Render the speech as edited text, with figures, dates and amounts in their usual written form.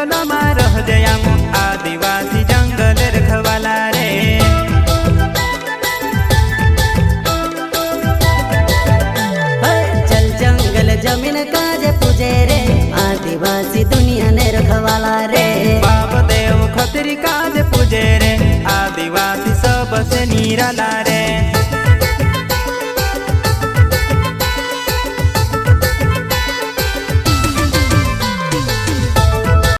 जंगल में रह जयाम आदिवासी जंगल रखवाला रे। चल जंगल जमीन काज पूजे रे आदिवासी दुनिया ने रखवाला रे। बाप देव खतरी काज पूजे रे आदिवासी सबसे निराला रे।